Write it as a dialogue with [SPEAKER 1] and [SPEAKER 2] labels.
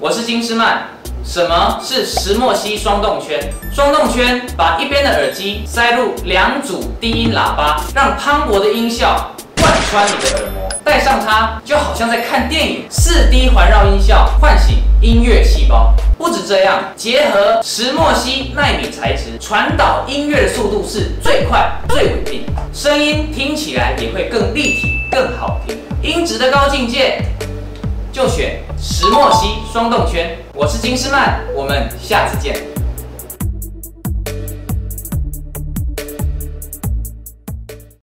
[SPEAKER 1] 我是金士曼。什么是石墨烯双动圈？双动圈把一边的耳机塞入2组低音喇叭，让磅礴的音效贯穿你的耳膜。戴上它，就好像在看电影，4D 环绕音效唤醒音乐细胞。不止这样，结合石墨烯奈米材质，传导音乐的速度是最快、最稳定，声音听起来也会更立体、更好听。音质的高境界，就选石墨烯双动圈。我是金士曼，我们下次见。